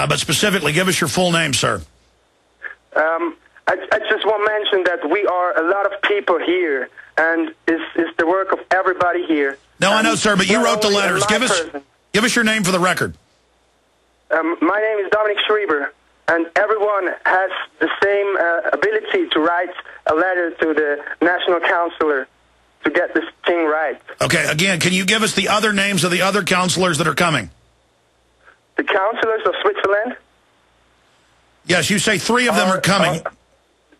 but specifically, give us your full name, sir. I just want to mention that we are a lot of people here, and it's the work of everybody here. No, I know, sir, but you wrote the letters. Give us your name for the record. My name is Dominic Schreiber, and everyone has the same ability to write a letter to the National Counselor to get this thing right. Okay, again, can you give us the other names of the other counselors that are coming? The counselors of Switzerland? Yes, you say 3 of them are coming.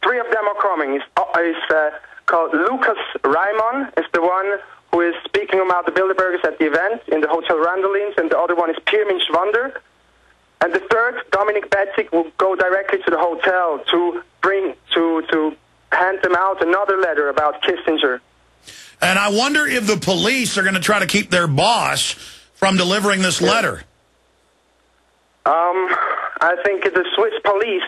3 of them are coming. It's called Lucas Raimon, is the one who is speaking about the Bilderbergers at the event in the Hotel Randelins, and the other one is Pirmin Schwander. And the third, Dominic Betzig, will go directly to the hotel to hand them out another letter about Kissinger. And I wonder if the police are going to try to keep their boss from delivering this letter. I think the Swiss police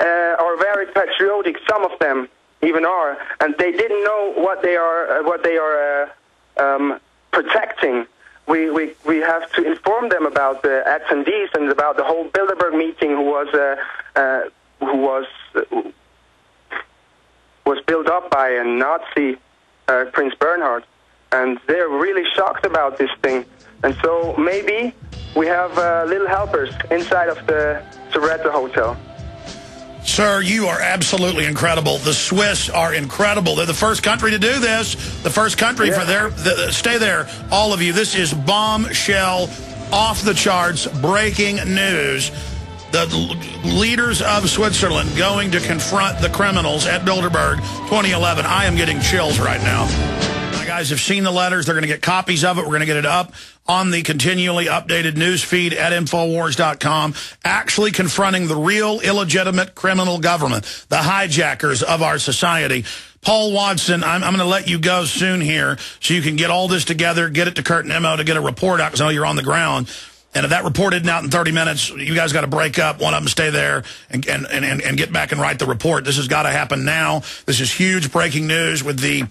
are very patriotic. Some of them even are, and they didn't know what they are protecting. We have to inform them about the attendees and about the whole Bilderberg meeting, who was built up by a Nazi, Prince Bernhard, and they're really shocked about this thing. And so maybe we have little helpers inside of the Soretta Hotel. Sir, you are absolutely incredible. The Swiss are incredible. They're the first country to do this. The first country for stay there, all of you. This is bombshell, off the charts, breaking news. The leaders of Switzerland going to confront the criminals at Bilderberg 2011. I am getting chills right now. My guys have seen the letters. They're going to get copies of it. We're going to get it up on the continually updated news feed at Infowars.com, actually confronting the real illegitimate criminal government, the hijackers of our society. Paul Watson, I'm going to let you go soon here so you can get all this together, get it to Kurt and Emmo to get a report out, because I know you're on the ground. And if that report isn't out in 30 minutes, you guys got to break up. One of them stay there and get back and write the report. This has got to happen now. This is huge breaking news with the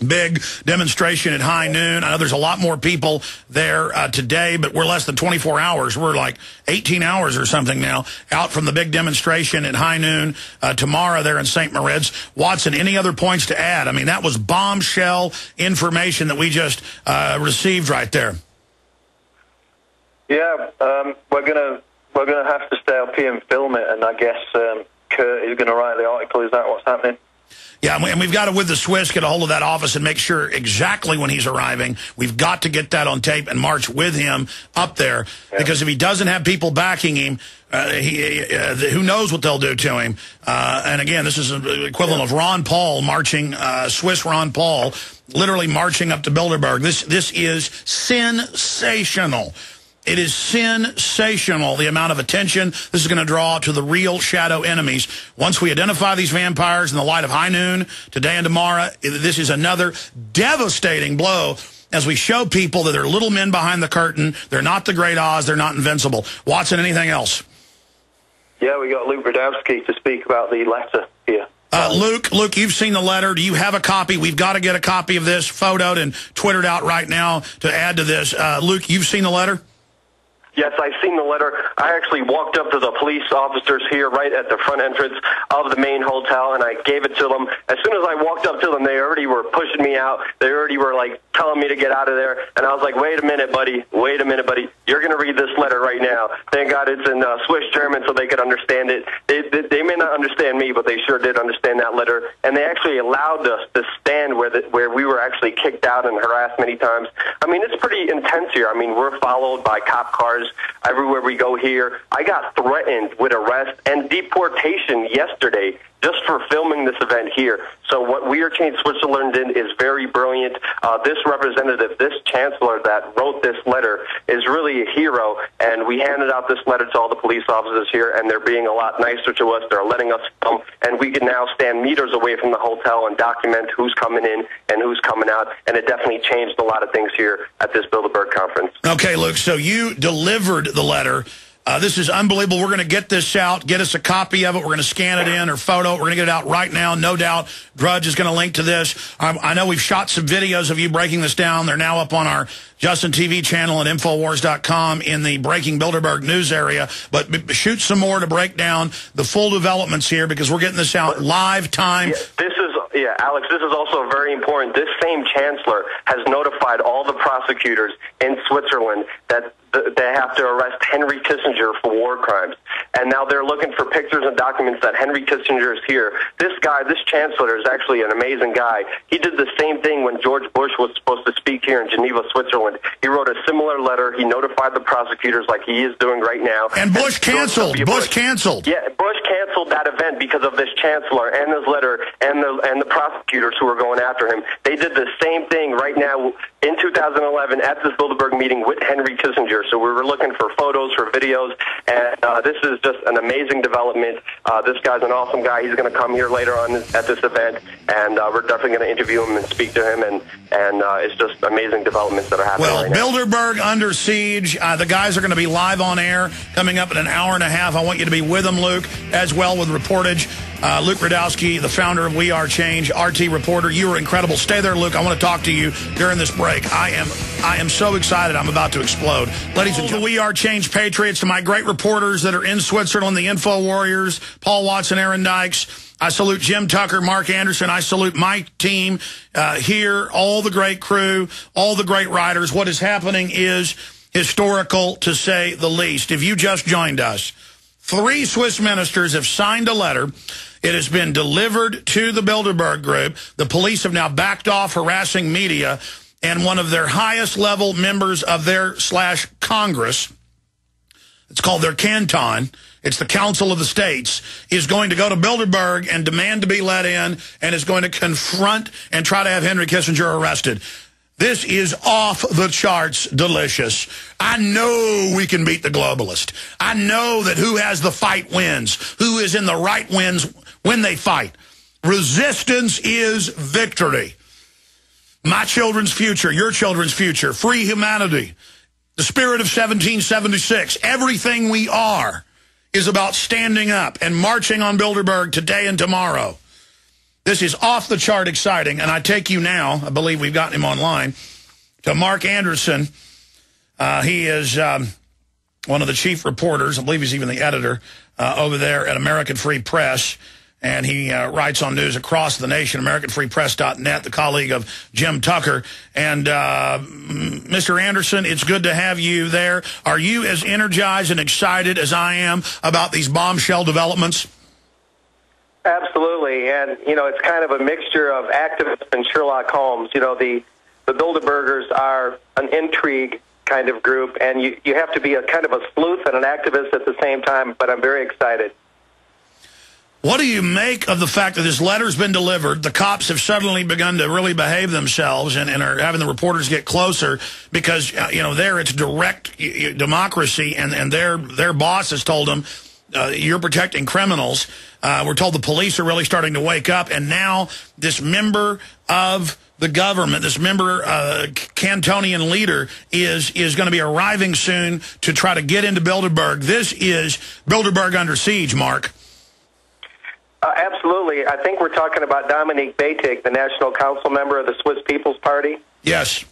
big demonstration at high noon. I know there's a lot more people there today, but we're less than 24 hours. We're like 18 hours or something now out from the big demonstration at high noon tomorrow there in St-Moritz. Watson, any other points to add? I mean, that was bombshell information that we just received right there. Yeah, we're gonna have to stay up here and film it, and I guess Kurt is going to write the article. Is that what's happening? Yeah, and we've got to, with the Swiss, get a hold of that office and make sure exactly when he's arriving. We've got to get that on tape and march with him up there, because if he doesn't have people backing him, who knows what they'll do to him. And again, this is the equivalent of Ron Paul marching, Swiss Ron Paul, literally marching up to Bilderberg. This is sensational. It is sensational, the amount of attention this is going to draw to the real shadow enemies. Once we identify these vampires in the light of high noon, today and tomorrow, this is another devastating blow as we show people that they're little men behind the curtain. They're not the Great Oz. They're not invincible. Watson, anything else? Yeah, we got Luke-Rudkowski to speak about the letter here. Luke, you've seen the letter. Do you have a copy? We've got to get a copy of this photoed and Twittered out right now to add to this. Luke, you've seen the letter? Yes, I've seen the letter. I actually walked up to the police officers here right at the front entrance of the main hotel, and I gave it to them. As soon as I walked up to them, they already were pushing me out. They already were, like, telling me to get out of there. And I was like, wait a minute, buddy. Wait a minute, buddy. You're going to read this letter right now. Thank God it's in Swiss German so they could understand it. They may not understand me, but they sure did understand that letter. And they actually allowed us to stand where we were actually kicked out and harassed many times. I mean, it's pretty intense here. I mean, we're followed by cop cars everywhere we go here. I got threatened with arrest and deportation yesterday just for filming this event here. So what We Are Change Switzerland did is very brilliant. This representative, this chancellor that wrote this letter is really a hero, and we handed out this letter to all the police officers here, and they're being a lot nicer to us. They're letting us film, and we can now stand meters away from the hotel and document who's coming in and who's coming out, and it definitely changed a lot of things here at this Bilderberg conference. Okay, Luke, so you delivered the letter. This is unbelievable. We're going to get this out, get us a copy of it. We're going to scan it in or photo. We're going to get it out right now. No doubt Grudge is going to link to this. I know we've shot some videos of you breaking this down. They're now up on our Justin TV channel at Infowars.com in the Breaking Bilderberg news area. But shoot some more to break down the full developments here, because we're getting this out live time. Yeah, Alex, this is also very important. This same chancellor has notified all the prosecutors in Switzerland that they have to arrest Henry Kissinger for war crimes. And now they're looking for pictures and documents that Henry Kissinger is here. This guy, this chancellor, is actually an amazing guy. He did the same thing when George Bush was supposed to speak here in Geneva, Switzerland. He wrote a similar letter. He notified the prosecutors like he is doing right now. And Bush canceled. Bush canceled. Yeah, Bush canceled that event because of this chancellor and his letter and the prosecutors who were going after him. They did the same thing right now in 2011 at this Bilderberg meeting with Henry Kissinger. So we were looking for photos, for videos, and this is just an amazing development. This guy's an awesome guy. He's going to come here later on at this event, and we're definitely going to interview him and speak to him, and it's just amazing developments that are happening right now. Bilderberg under siege. The guys are going to be live on air coming up in an hour and a half. I want you to be with them, Luke, as well with reportage. Luke-Rudkowski, the founder of We Are Change, RT reporter. You were incredible. Stay there, Luke. I want to talk to you during this break. I am so excited. I'm about to explode. Ladies and gentlemen, We Are Change patriots, to my great reporters that are in Switzerland, the Info Warriors, Paul Watson, Aaron Dykes. I salute Jim Tucker, Mark Anderson. I salute my team here, all the great crew, all the great writers. What is happening is historical, to say the least. If you just joined us, 3 Swiss ministers have signed a letter. It has been delivered to the Bilderberg Group. The police have now backed off harassing media, and one of their highest level members of their /Congress, it's called their canton, it's the Council of the States, is going to go to Bilderberg and demand to be let in, and is going to confront and try to have Henry Kissinger arrested. This is off the charts delicious. I know we can beat the globalist. I know that who has the fight wins. Who is in the right wins when they fight. Resistance is victory. My children's future, your children's future, free humanity, the spirit of 1776, everything we are is about standing up and marching on Bilderberg today and tomorrow. This is off the chart exciting, and I take you now, I believe we've gotten him online, to Mark Anderson. He is one of the chief reporters, I believe he's even the editor, over there at American Free Press, and he writes on news across the nation, AmericanFreePress.net, the colleague of Jim Tucker. And Mr. Anderson, it's good to have you there. Are you as energized and excited as I am about these bombshell developments? Absolutely, and, you know, it's kind of a mixture of activists and Sherlock Holmes. You know, the Bilderbergers are an intrigue kind of group, and you have to be a kind of a sleuth and an activist at the same time, but I'm very excited. What do you make of the fact that this letter's been delivered, the cops have suddenly begun to really behave themselves and are having the reporters get closer because, you know, there it's direct democracy, and their boss has told them, you're protecting criminals. We're told the police are really starting to wake up, and now this member of the government, this member, Cantonian leader, is going to be arriving soon to try to get into Bilderberg. This is Bilderberg under siege, Mark. Absolutely. I think we're talking about Dominique Beytig, the National Council member of the Swiss People's Party. Yes.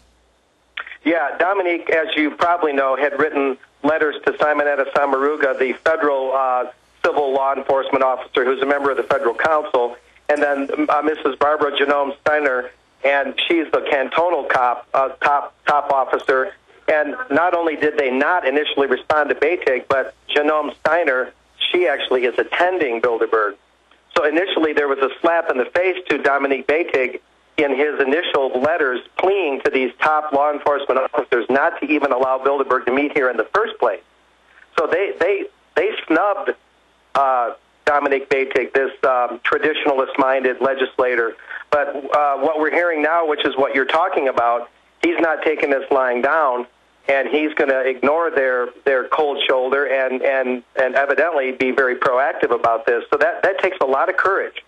Yeah, Dominique, as you probably know, had written letters to Simonetta Sommaruga, the federal civil law enforcement officer who's a member of the Federal Council, and then Mrs. Barbara Genome Steiner, and she's the cantonal top officer. And not only did they not initially respond to Beytig, but Genome Steiner, she actually is attending Bilderberg. So initially there was a slap in the face to Dominique Beytig in his initial letters pleading to these top law enforcement officers not to even allow Bilderberg to meet here in the first place. So they snubbed Dominique Beytig, this traditionalist-minded legislator. But what we're hearing now, which is what you're talking about, he's not taking this lying down, and he's going to ignore their cold shoulder and evidently be very proactive about this. So that takes a lot of courage,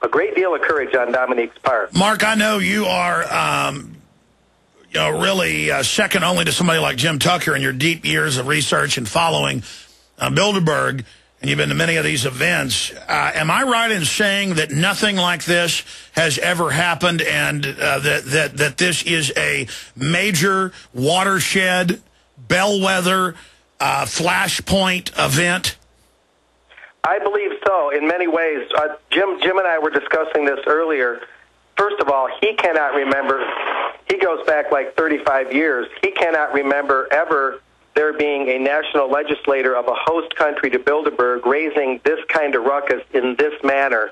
a great deal of courage on Dominique's part. Mark, I know you are really second only to somebody like Jim Tucker in your deep years of research and following Bilderberg, and you've been to many of these events. Am I right in saying that nothing like this has ever happened, and that this is a major watershed, bellwether, flashpoint event? I believe so, in many ways. Jim and I were discussing this earlier. First of all, he cannot remember. He goes back like 35 years. He cannot remember ever there being a national legislator of a host country to Bilderberg raising this kind of ruckus in this manner,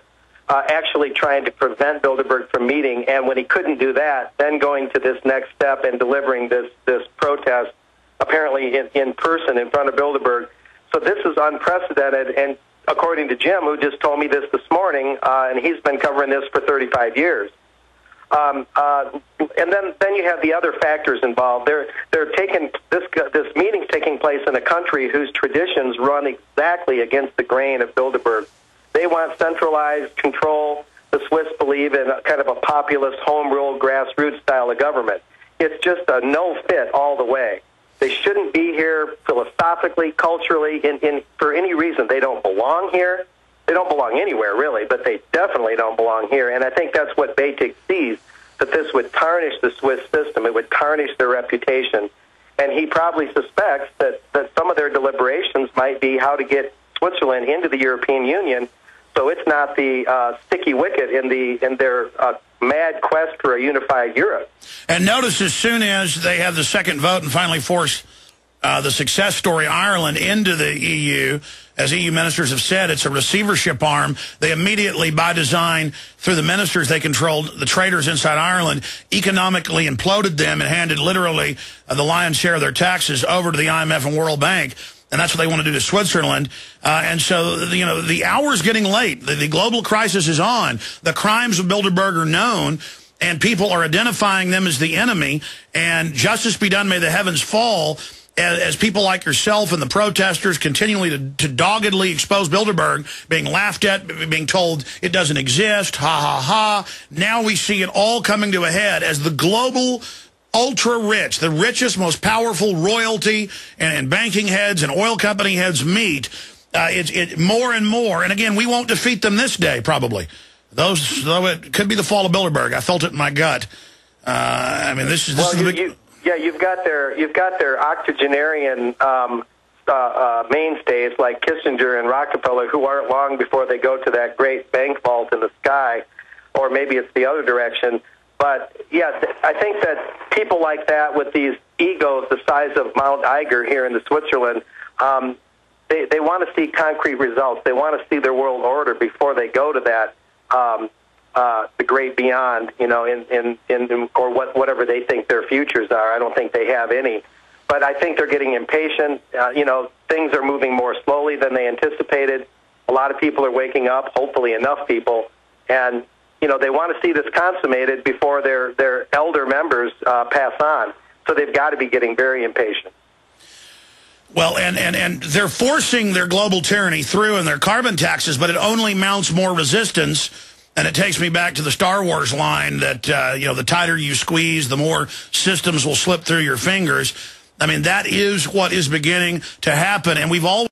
actually trying to prevent Bilderberg from meeting. And when he couldn't do that, then going to this next step and delivering this protest, apparently in person in front of Bilderberg. So this is unprecedented. And according to Jim, who just told me this morning, and he's been covering this for 35 years. And then you have the other factors involved. They're taking this meeting's taking place in a country whose traditions run exactly against the grain of Bilderberg. They want centralized control. The Swiss believe in a kind of a populist, home rule, grassroots style of government. It's just a no fit all the way. They shouldn't be here philosophically, culturally, for any reason. They don't belong here. They don't belong anywhere, really, but they definitely don't belong here. And I think that's what Beitig sees, that this would tarnish the Swiss system. It would tarnish their reputation. And he probably suspects that some of their deliberations might be how to get Switzerland into the European Union, so it's not the sticky wicket in their mad quest for a unified Europe. And notice, as soon as they have the second vote and finally force the success story Ireland into the EU, as EU ministers have said, it's a receivership arm. They immediately, by design, through the ministers they controlled, the traders inside Ireland, economically imploded them and handed literally the lion's share of their taxes over to the IMF and World Bank. And that's what they want to do to Switzerland. And so, the hour's getting late. The global crisis is on. The crimes of Bilderberg are known, and people are identifying them as the enemy. And justice be done, may the heavens fall, as people like yourself and the protesters continually to doggedly expose Bilderberg, being laughed at, being told it doesn't exist, ha, ha, ha. Now we see it all coming to a head as the global ultra-rich, the richest, most powerful royalty and banking heads and oil company heads meet. It's more and more. And again, we won't defeat them this day, probably. Though it could be the fall of Bilderberg. I felt it in my gut. I mean, this is the big... Yeah, you've got their octogenarian mainstays like Kissinger and Rockefeller, who aren't long before they go to that great bank vault in the sky, or maybe it's the other direction. But yeah, I think that people like that with these egos the size of Mount Eiger here in the Switzerland, they want to see concrete results. They want to see their world order before they go to that. The great beyond, or whatever they think their futures are. I don't think they have any. But I think they're getting impatient. Things are moving more slowly than they anticipated. A lot of people are waking up, hopefully enough people. And, they want to see this consummated before their elder members pass on. So they've got to be getting very impatient. Well, and they're forcing their global tyranny through in their carbon taxes, but it only mounts more resistance. And it takes me back to the Star Wars line that, the tighter you squeeze, the more systems will slip through your fingers. I mean, that is what is beginning to happen. And we've all